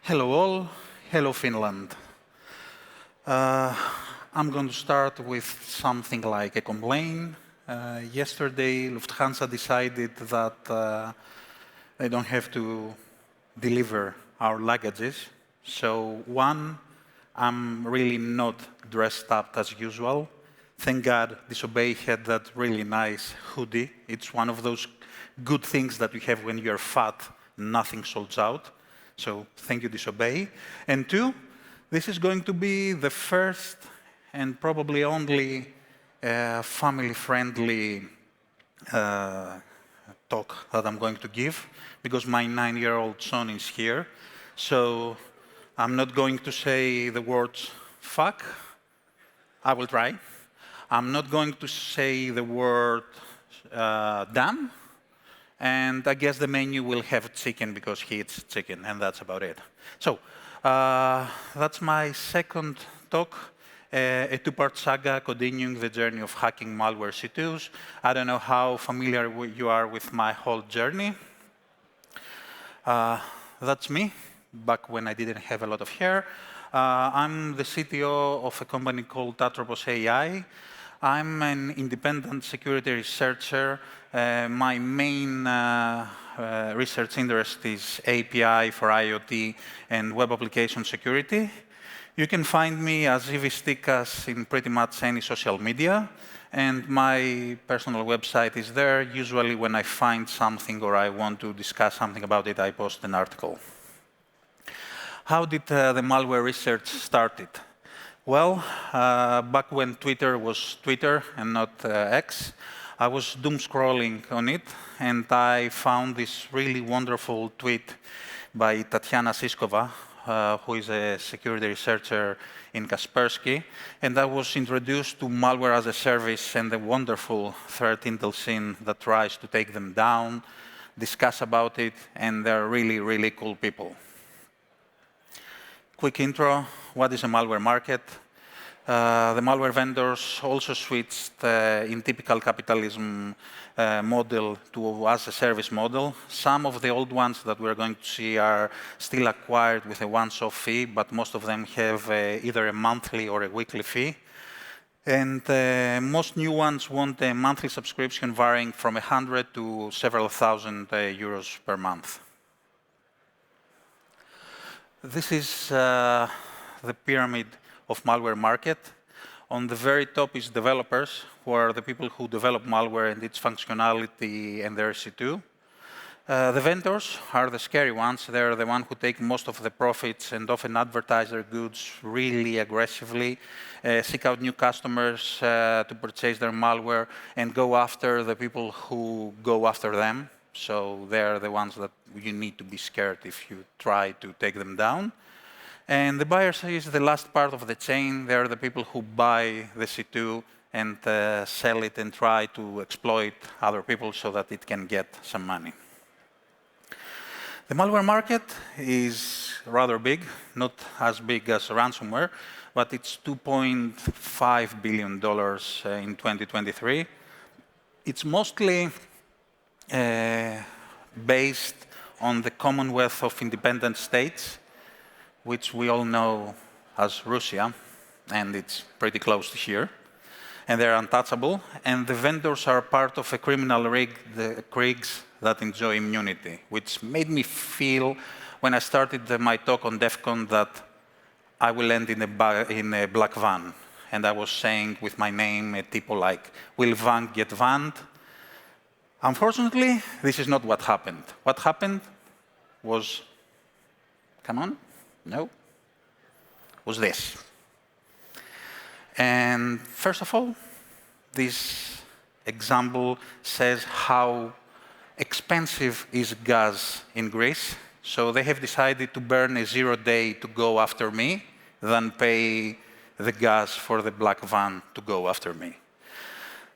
Hello all, hello Finland. Uh, I'm going to start with something like a complaint. Yesterday, Lufthansa decided that they don't have to deliver our luggages. So one, I'm really not dressed up as usual. Thank God Disobey had that really nice hoodie. It's one of those good things that you have when you're fat, nothing sold out. So thank you, Disobey. And two, this is going to be the first and probably only family-friendly talk that I'm going to give, because my 9-year-old son is here. So I'm not going to say the words fuck. I will try. I'm not going to say the word damn. And I guess the menu will have chicken because he eats chicken, and that's about it. So that's my second talk, a two-part saga continuing the journey of hacking malware C2s. I don't know how familiar you are with my whole journey. That's me, back when I didn't have a lot of hair. I'm the CTO of a company called Atropos AI. I'm an independent security researcher. My main research interest is API for IoT and web application security. You can find me as Stykas in pretty much any social media. And my personal website is there. Usually when I find something or I want to discuss something about it, I post an article. How did the malware research started? Well, back when Twitter was Twitter and not X, I was doom scrolling on it, and I found this really wonderful tweet by Tatiana Siskova, who is a security researcher in Kaspersky, and I was introduced to malware as a service and the wonderful threat intel scene that tries to take them down, discuss about it, and they're really, really cool people. Quick intro, what is a malware market? The malware vendors also switched in typical capitalism model to as a service model. Some of the old ones that we're going to see are still acquired with a once-off fee, but most of them have either a monthly or a weekly fee. And most new ones want a monthly subscription varying from 100 to several thousand euros per month. This is the pyramid of malware market. On the very top is developers, who are the people who develop malware and its functionality and their C2. The vendors are the scary ones. They're the ones who take most of the profits and often advertise their goods really aggressively, seek out new customers to purchase their malware, and go after the people who go after them. So they're the ones that you need to be scared if you try to take them down. And the buyers is the last part of the chain. They're the people who buy the C2 and sell it and try to exploit other people so that it can get some money. The malware market is rather big, not as big as ransomware, but it's $2.5 billion in 2023. It's mostly based on the Commonwealth of Independent States, which we all know as Russia, and it's pretty close to here. And they're untouchable, and the vendors are part of a criminal rig, the Kriegs, that enjoy immunity, which made me feel, when I started my talk on DEF CON, that I will end in a black van. And I was saying with my name, a typo like, will Van get vanned? Unfortunately, this is not what happened. What happened was, come on, no, was this. And first of all, this example says how expensive is gas in Greece. So they have decided to burn a 0 day to go after me than pay the gas for the black van to go after me.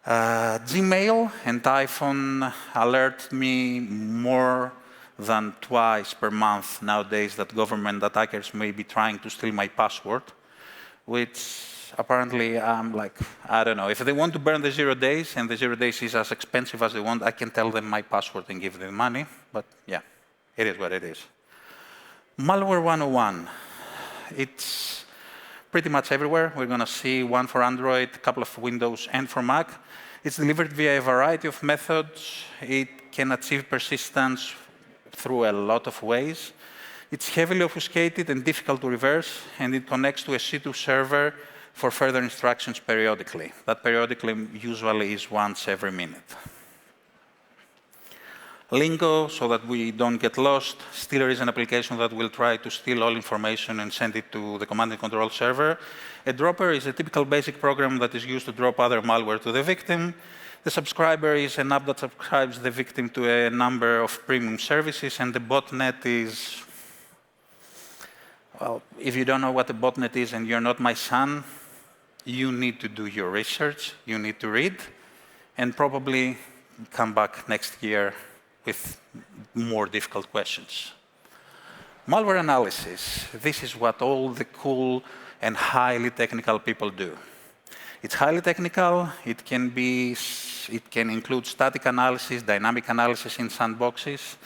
Gmail and iPhone alert me more than twice per month nowadays that government attackers may be trying to steal my password, which apparently I'm like, I don't know. If they want to burn the 0 days and the 0 days is as expensive as they want, I can tell them my password and give them money. But yeah, it is what it is. Malware 101. It's pretty much everywhere. We're going to see one for Android, a couple of Windows, and for Mac. It's delivered via a variety of methods. It can achieve persistence through a lot of ways. It's heavily obfuscated and difficult to reverse, and it connects to a C2 server for further instructions periodically. That periodically usually is once every minute. Lingo, so that we don't get lost. Stealer is an application that will try to steal all information and send it to the command and control server. A dropper is a typical basic program that is used to drop other malware to the victim. The subscriber is an app that subscribes the victim to a number of premium services, and the botnet is, well, if you don't know what a botnet is and you're not my son, you need to do your research, you need to read, and probably come back next year with more difficult questions. Malware analysis. This is what all the cool and highly technical people do. It's highly technical. It can include static analysis, dynamic analysis in sandboxes.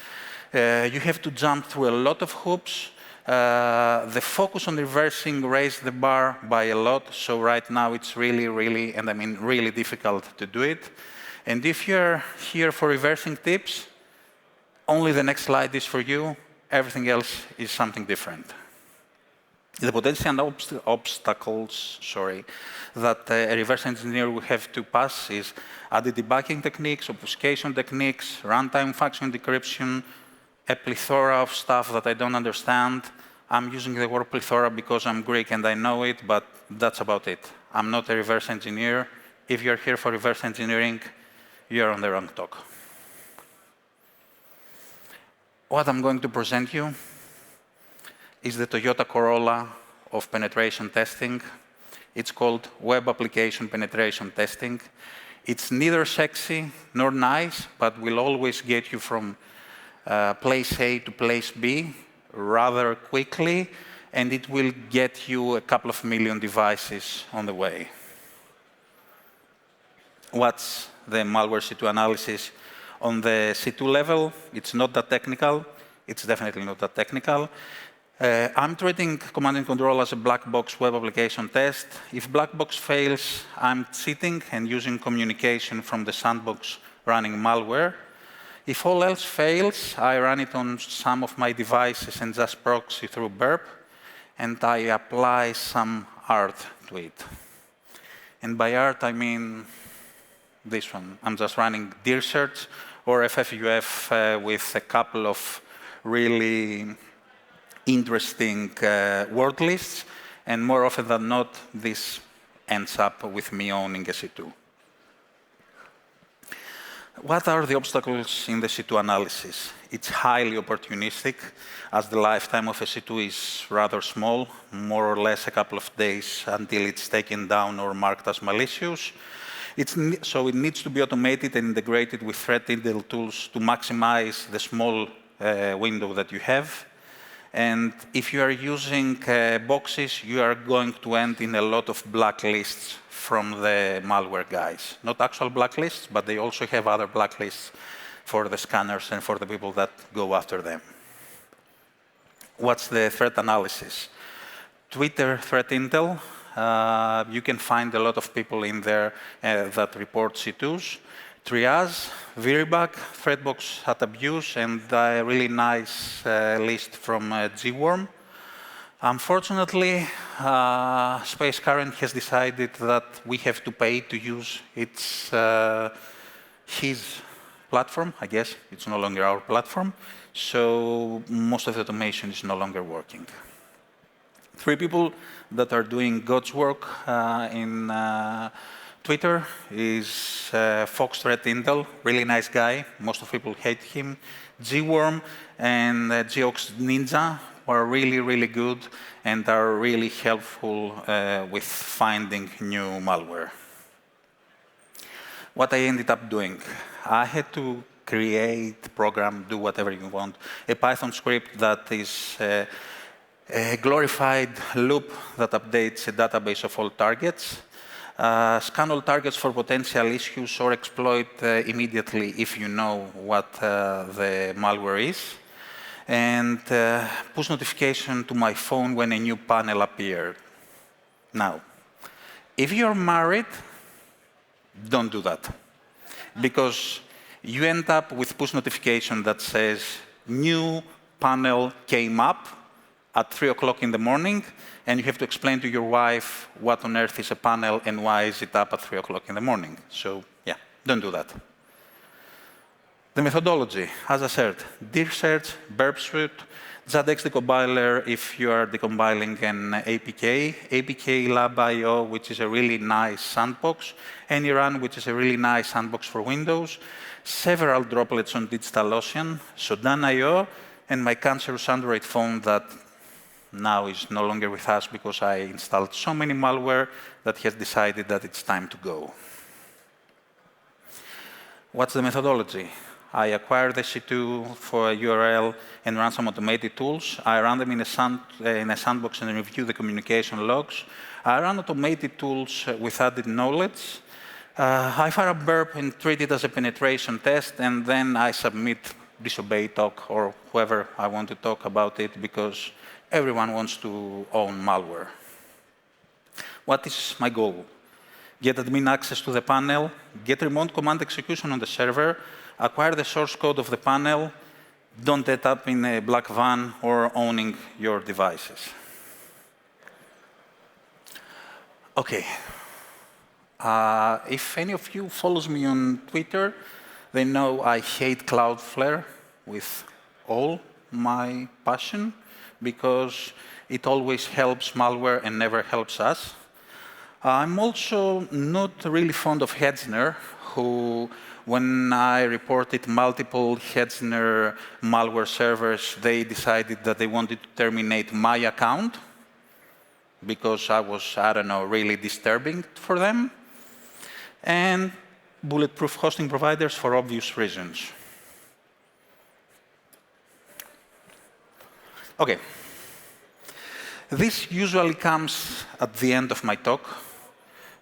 You have to jump through a lot of hoops. The focus on reversing raised the bar by a lot. So right now it's really, and I mean really difficult to do it. And if you're here for reversing tips, only the next slide is for you. Everything else is something different. The potential obstacles, that a reverse engineer will have to pass is added debugging techniques, obfuscation techniques, runtime function decryption, a plethora of stuff that I don't understand. I'm using the word plethora because I'm Greek and I know it, but that's about it. I'm not a reverse engineer. If you're here for reverse engineering, you're on the wrong talk. What I'm going to present you is the Toyota Corolla of penetration testing. It's called Web Application Penetration Testing. It's neither sexy nor nice, but will always get you from place A to place B rather quickly, and it will get you a couple of million devices on the way. What's the malware C2 analysis? On the C2 level, it's not that technical. It's definitely not that technical. I'm treating command and control as a black box web application test. If black box fails, I'm cheating and using communication from the sandbox running malware. If all else fails, I run it on some of my devices and just proxy through burp, and I apply some art to it. And by art, I mean this one. I'm just running dir search or FFUF with a couple of really interesting word lists, and more often than not, this ends up with me owning a C2. What are the obstacles in the C2 analysis? It's highly opportunistic, as the lifetime of a C2 is rather small, more or less a couple of days until it's taken down or marked as malicious. So it needs to be automated and integrated with threat intel tools to maximize the small window that you have. And if you are using boxes, you are going to end in a lot of blacklists from the malware guys. Not actual blacklists, but they also have other blacklists for the scanners and for the people that go after them. What's the threat analysis? Twitter threat intel. You can find a lot of people in there that report C2s. Triage, Viribug, Threatbox at abuse, and a really nice list from GWorm. Unfortunately, Space Current has decided that we have to pay to use his platform. I guess it's no longer our platform, so most of the automation is no longer working. 3 people that are doing God's work in Twitter is Fox Threat Intel, really nice guy. Most of people hate him. GWorm and Geox Ninja are really good and are really helpful with finding new malware. What I ended up doing, I had to create, program, do whatever you want, a Python script that is a glorified loop that updates a database of all targets. Scan all targets for potential issues or exploit immediately if you know what the malware is. and push notification to my phone when a new panel appeared. Now, if you're married, don't do that, because you end up with push notification that says, new panel came up at 3 o'clock in the morning, and you have to explain to your wife what on earth is a panel and why is it up at 3 o'clock in the morning. So yeah, don't do that. The methodology, as I said, dir search, burp suite, JADX decompiler if you are decompiling an APK, APK lab.io, which is a really nice sandbox, AnyRun, which is a really nice sandbox for Windows, several droplets on DigitalOcean, Sodan.io, and my cancerous Android phone that now is no longer with us because I installed so many malware that has decided that it's time to go. What's the methodology? I acquire the C2 for a URL and run some automated tools. I run them in a sandbox and review the communication logs. I run automated tools with added knowledge. I fire a burp and treat it as a penetration test, and then I submit disobey talk or whoever I want to talk about it, because everyone wants to own malware. What is my goal? Get admin access to the panel, get remote command execution on the server, acquire the source code of the panel, don't end up in a black van or owning your devices. OK. If any of you follows me on Twitter, they know I hate Cloudflare with all my passion, because it always helps malware and never helps us. I'm also not really fond of Hetzner, who, when I reported multiple Hetzner malware servers, they decided that they wanted to terminate my account because I was, I don't know, really disturbing for them. And bulletproof hosting providers for obvious reasons. OK. This usually comes at the end of my talk,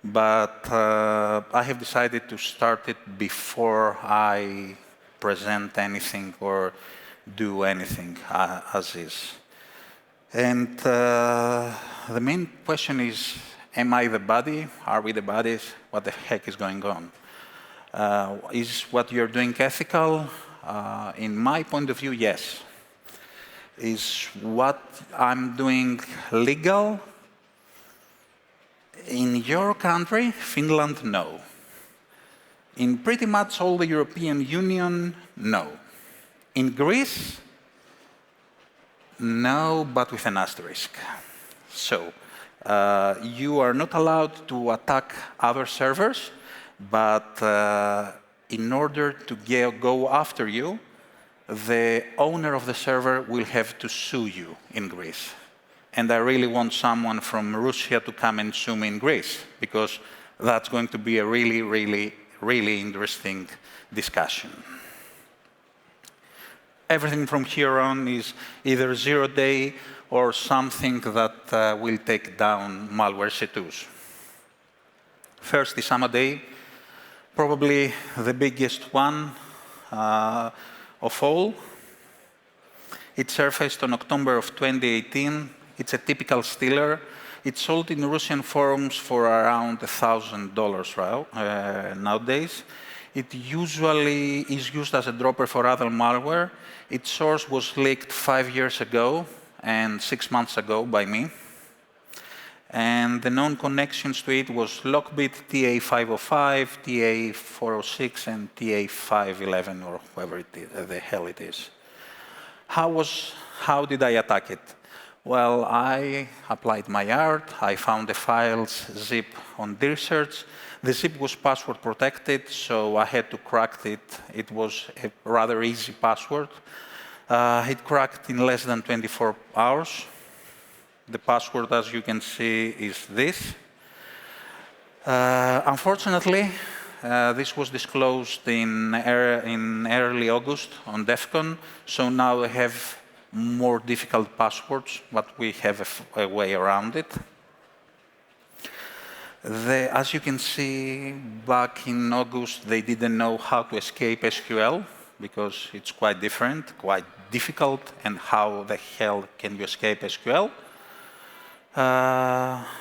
but I have decided to start it before I present anything or do anything as is. And the main question is, am I the body? Are we the bodies? What the heck is going on? Is what you're doing ethical? In my point of view, yes. Is what I'm doing legal? In your country, Finland, no. In pretty much all the European Union, no. In Greece, no, but with an asterisk. So you are not allowed to attack other servers, but in order to go after you, the owner of the server will have to sue you in Greece. And I really want someone from Russia to come and sue me in Greece, because that's going to be a really, really, really interesting discussion. Everything from here on is either zero-day or something that will take down malware C2s. First is Amaday, probably the biggest one of all. It surfaced on October of 2018. It's a typical stealer. It's sold in Russian forums for around $1,000 nowadays. It usually is used as a dropper for other malware. Its source was leaked 5 years ago and 6 months ago by me. And the known connections to it was Lockbit, TA505, TA406, and TA511, or whoever the hell it is. How did I attack it? Well, I applied my art. I found the file's zip on dir search. The zip was password protected, so I had to crack it. It was a rather easy password. It cracked in less than 24 hours. The password, as you can see, is this. Unfortunately, this was disclosed in early August on DEF CON, so now I have more difficult passwords, but we have a way around it. As you can see, back in August, they didn't know how to escape SQL. because it's quite different, quite difficult, and how the hell can you escape SQL?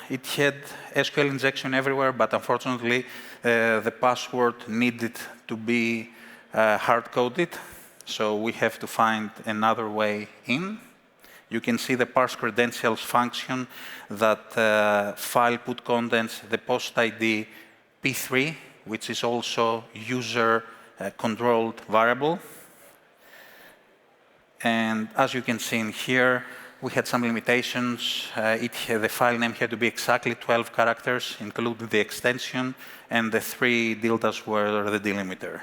It had SQL injection everywhere, but unfortunately, the password needed to be hard-coded, so we have to find another way in. You can see the parse credentials function that file put contents, the post ID P3, which is also user-controlled variable. And as you can see in here, we had some limitations. The file name had to be exactly 12 characters, including the extension, and the 3 tildes were the delimiter.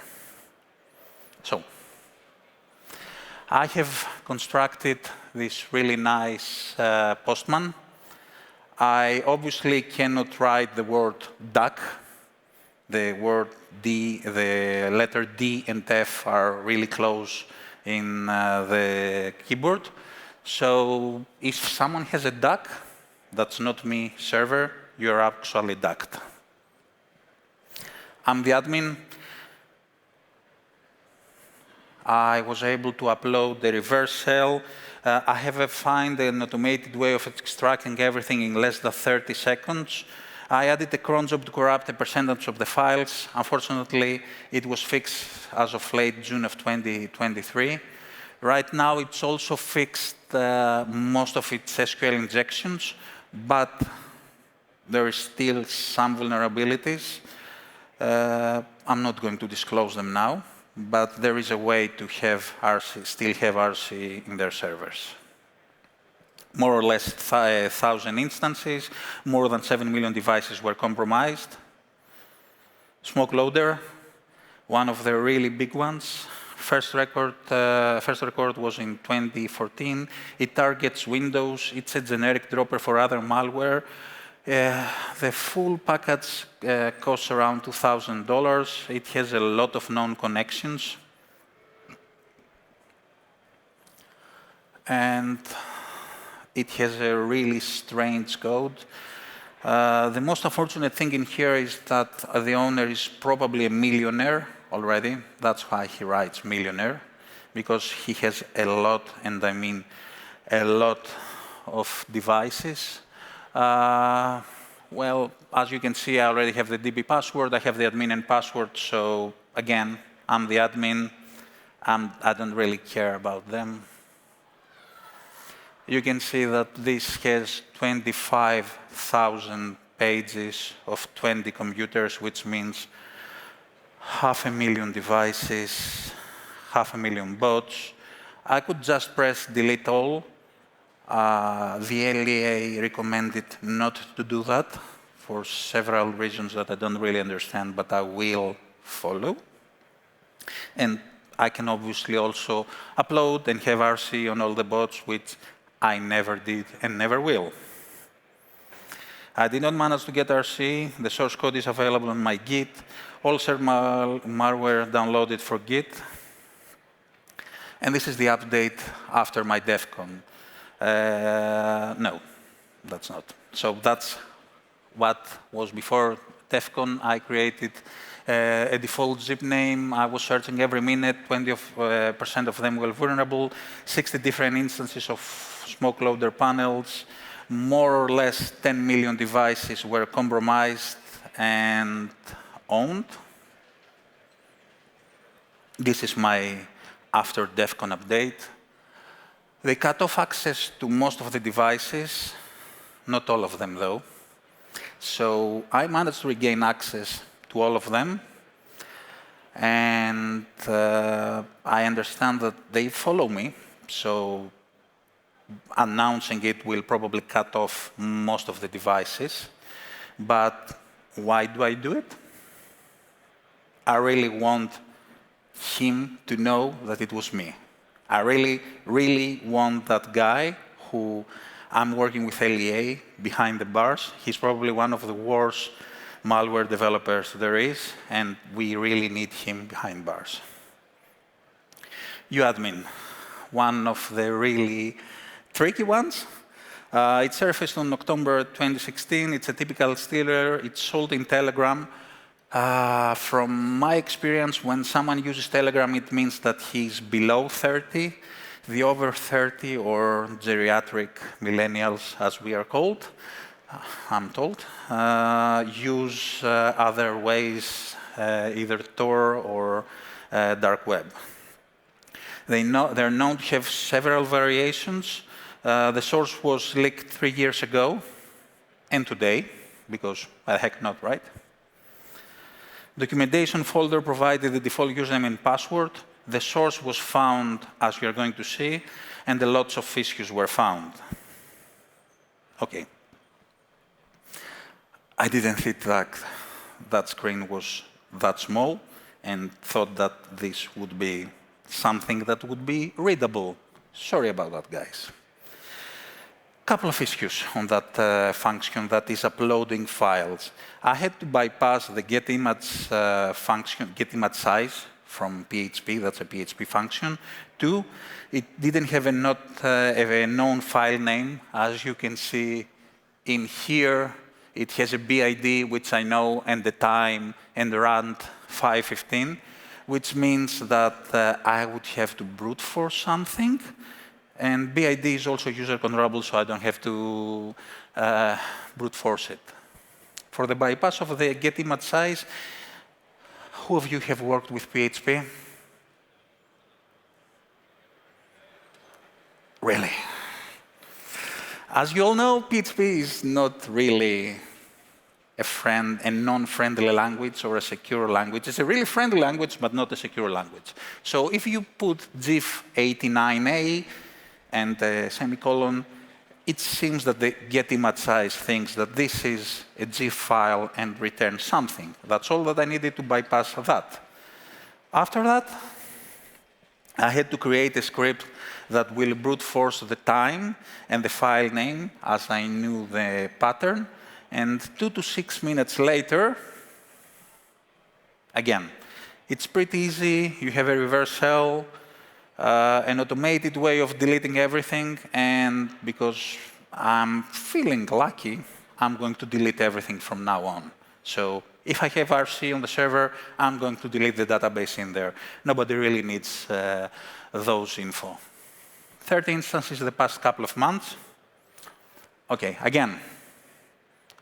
So, I have constructed this really nice postman. I obviously cannot write the word duck. The word D, the letter D and F are really close in the keyboard. So if someone has a duck, that's not me, server, you're actually ducked. I'm the admin. I was able to upload the reverse shell. I have found an automated way of extracting everything in less than 30 seconds. I added a cron job to corrupt a percentage of the files. Unfortunately, it was fixed as of late June of 2023. Right now, it's also fixed most of its SQL injections, but there is still some vulnerabilities. I'm not going to disclose them now, but there is a way to have RC, still have RC in their servers. More or less 1,000 instances, more than 7 million devices were compromised. Smoke loader, one of the really big ones. First record was in 2014. It targets Windows. It's a generic dropper for other malware. The full package costs around $2,000. It has a lot of known connections. And it has a really strange code. The most unfortunate thing in here is that the owner is probably a millionaire already. That's why he writes millionaire, because he has a lot, and I mean a lot of devices. Well, as you can see, I already have the DB password. I have the admin and password. So again, I'm the admin. I don't really care about them. You can see that this has 25,000 pages of 20 computers, which means 500,000 devices, 500,000 bots. I could just press delete all. The LEA recommended not to do that for several reasons that I don't really understand, but I will follow. And I can obviously also upload and have RC on all the bots, which I never did and never will. I did not manage to get RC. The source code is available on my Git. All shared malware downloaded for Git. And this is the update after my DEF CON. No, that's not. So that's what was before DEF CON. I created a default zip name. I was searching every minute. 20% of them were vulnerable. 60 different instances of smoke loader panels. More or less 10 million devices were compromised and owned. This is my after DEF CON update. They cut off access to most of the devices, not all of them though. So I managed to regain access to all of them. And I understand that they follow me. So announcing it will probably cut off most of the devices. But why do I do it? I really want him to know that it was me. I really, really want that guy who I'm working with LEA behind the bars. He's probably one of the worst malware developers there is, and we really need him behind bars. uAdmin, one of the really tricky ones. It surfaced on October 2016. It's a typical stealer. It's sold in Telegram. From my experience, when someone uses Telegram, it means that he's below 30. The over 30, or geriatric millennials, as we are called, I'm told, use other ways, either Tor or dark web. They're known to have several variations. The source was leaked 3 years ago, and today, because why the heck not, right? Documentation folder provided the default username and password. The source was found, as you're going to see, and lots of issues were found. OK. I didn't think that screen was that small and thought that this would be something that would be readable. Sorry about that, guys. Couple of issues on that function that is uploading files. I had to bypass the getImage function, getImage size from PHP. That's a PHP function. 2, it didn't have a known file name. As you can see in here, it has a BID, which I know, and the time, and the rand 515, which means that I would have to brute force something. And BID is also user controllable, so I don't have to brute force it. For the bypass of the getImage size, who of you have worked with PHP? Really? As you all know, PHP is not really a non-friendly language or a secure language. It's a really friendly language, but not a secure language. So if you put GIF 89A and a semicolon, it seems that the getImage size thinks that this is a GIF file and returns something. That's all that I needed to bypass that. After that, I had to create a script that will brute force the time and the file name, as I knew the pattern. And 2 to 6 minutes later, again, it's pretty easy. You have a reverse shell, an automated way of deleting everything, and because I'm feeling lucky, I'm going to delete everything from now on. So if I have RC on the server, I'm going to delete the database in there. Nobody really needs those info. 30 instances in the past couple of months. OK, again,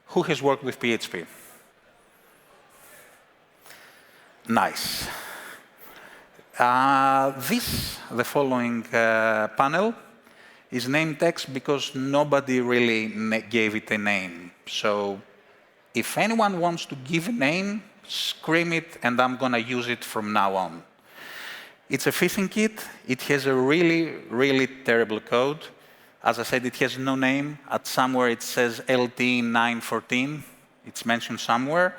who has worked with PHP? Nice. The following panel is name text because nobody really gave it a name. So if anyone wants to give a name, scream it, and I'm going to use it from now on. It's a phishing kit. It has a really, really terrible code. As I said, it has no name. At somewhere it says LT914. It's mentioned somewhere.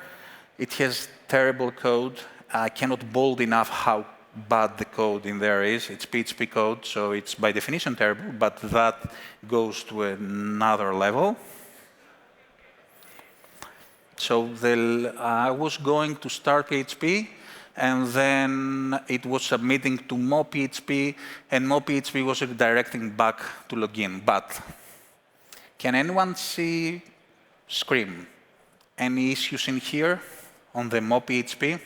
It has terrible code. I cannot bold enough how bad the code in there is. It's PHP code, so it's by definition terrible, but that goes to another level. So I was going to start PHP, and then it was submitting to MoPHP, and MoPHP was redirecting back to login. But can anyone see Scream? Any issues in here on the MoPHP?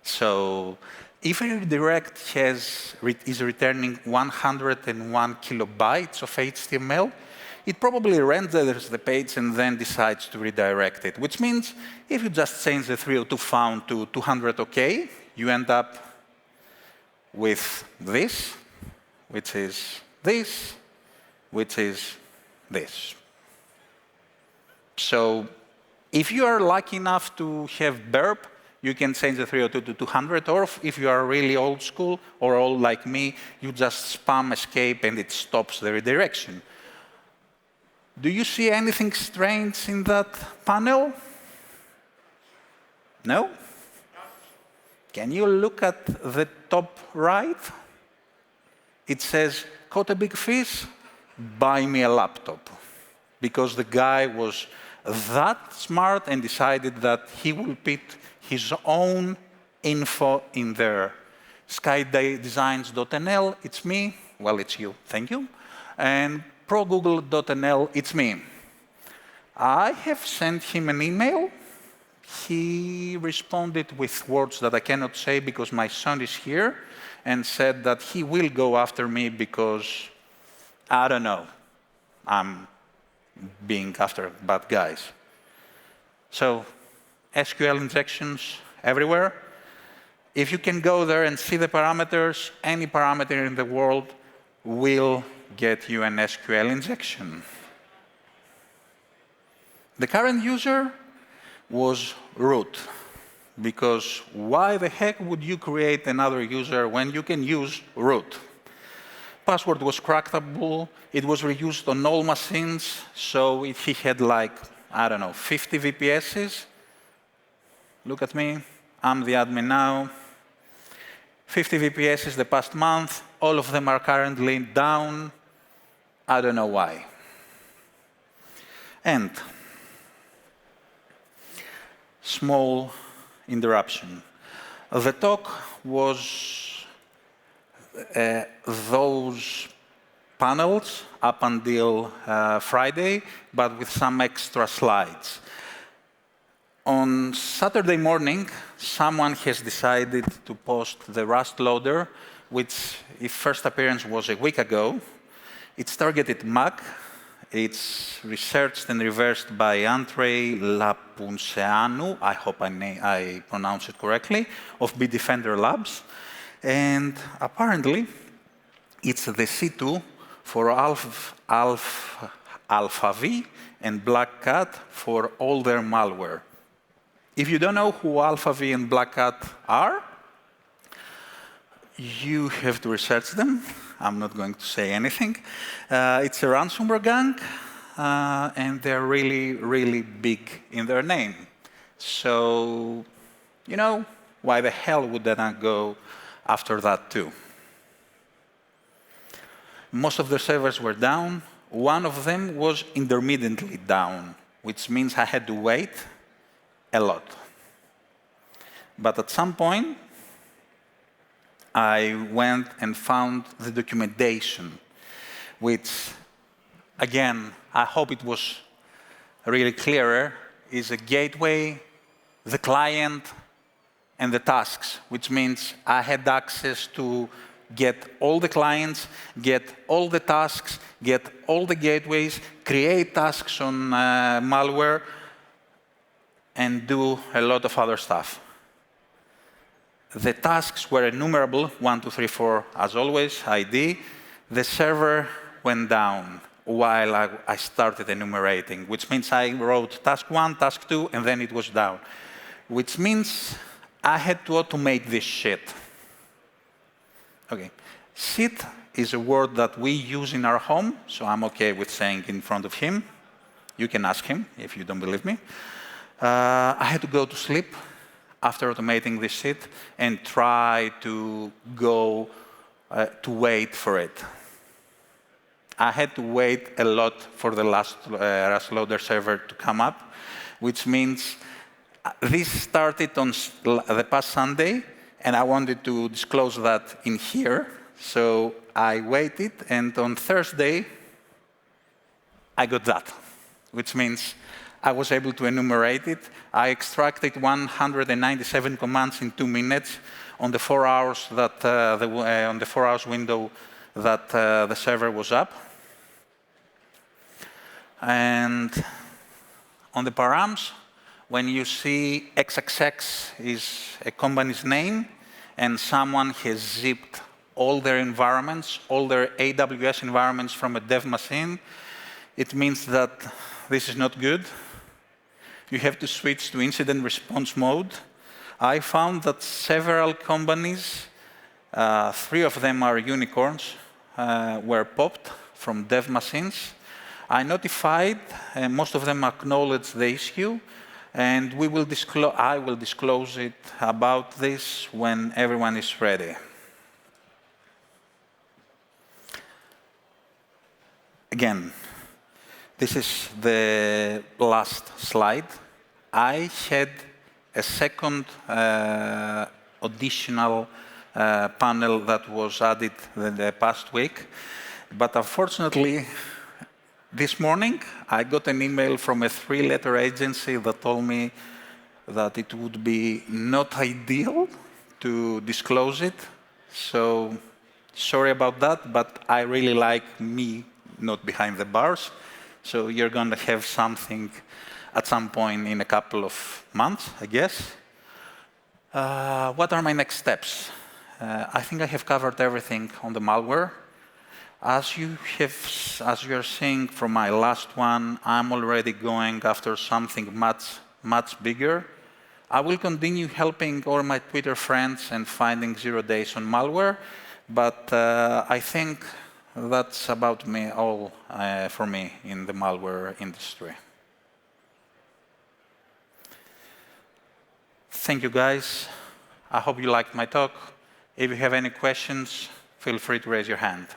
So if a redirect is returning 101 kilobytes of HTML, it probably renders the page and then decides to redirect it, which means if you just change the 302 found to 200 OK, you end up with this, which is this, which is this. So if you are lucky enough to have burp, you can change the 302 to 200, or if you are really old school or old like me, you just spam escape and it stops the redirection. Do you see anything strange in that panel? No? Can you look at the top right? It says, caught a big fish, buy me a laptop. Because the guy was that smart and decided that he will put his own info in there. Skydesigns.nl, it's me. Well, it's you, thank you. And progoogle.nl, it's me. I have sent him an email. He responded with words that I cannot say because my son is here, and said that he will go after me because, I don't know, I'm being after bad guys. So SQL injections everywhere. If you can go there and see the parameters, any parameter in the world will get you an SQL injection. The current user was root, because why the heck would you create another user when you can use root? Password was crackable, it was reused on all machines, so if he had like, I don't know, 50 VPSs, look at me, I'm the admin now, 50 VPSs the past month, all of them are currently down, I don't know why. And small interruption. The talk was those panels up until Friday, but with some extra slides. On Saturday morning, someone has decided to post the Rust loader, which, its first appearance was a week ago. It's targeted Mac. It's researched and reversed by Andrei Lapunceanu, I hope I pronounce it correctly, of Bitdefender Labs. And apparently, it's the C2 for Alpha-V and Black Cat for all their malware. If you don't know who Alpha-V and Black Cat are, you have to research them. I'm not going to say anything. It's a ransomware gang, and they're really, really big in their name. So, you know, why the hell would they not go after that too? Most of the servers were down. One of them was intermittently down, which means I had to wait a lot. But at some point, I went and found the documentation, which, again, I hope it was really clearer, is a gateway, the client, and the tasks, which means I had access to get all the clients, get all the tasks, get all the gateways, create tasks on malware, and do a lot of other stuff. The tasks were enumerable, 1, 2, 3, 4, as always, ID. The server went down while I started enumerating, which means I wrote task 1, task 2, and then it was down, which means I had to automate this shit. OK. Shit is a word that we use in our home, so I'm OK with saying in front of him. You can ask him if you don't believe me. I had to go to sleep after automating this shit and try to go to wait for it. I had to wait a lot for the last Rust loader server to come up, which means this started on the past Sunday, and I wanted to disclose that in here. So I waited, and on Thursday, I got that, which means I was able to enumerate it. I extracted 197 commands in 2 minutes on the 4 hours that on the 4 hours window that the server was up. And on the params, when you see XXX is a company's name, and someone has zipped all their environments, all their AWS environments from a dev machine, it means that this is not good. You have to switch to incident response mode. I found that several companies, 3 of them are unicorns, were popped from dev machines. I notified, and most of them acknowledged the issue, and I will disclose it about this when everyone is ready. Again, this is the last slide. I had a second additional panel that was added the past week, but unfortunately, This morning, I got an email from a 3-letter agency that told me that it would be not ideal to disclose it. So sorry about that, but I really like me not behind the bars. So you're going to have something at some point in a couple of months, I guess. What are my next steps? I think I have covered everything on the malware. As you are seeing from my last one, I'm already going after something much bigger. I will continue helping all my Twitter friends and finding 0 days on malware, but I think that's about me, all for me in the malware industry. Thank you, guys. I hope you liked my talk. If you have any questions, feel free to raise your hand.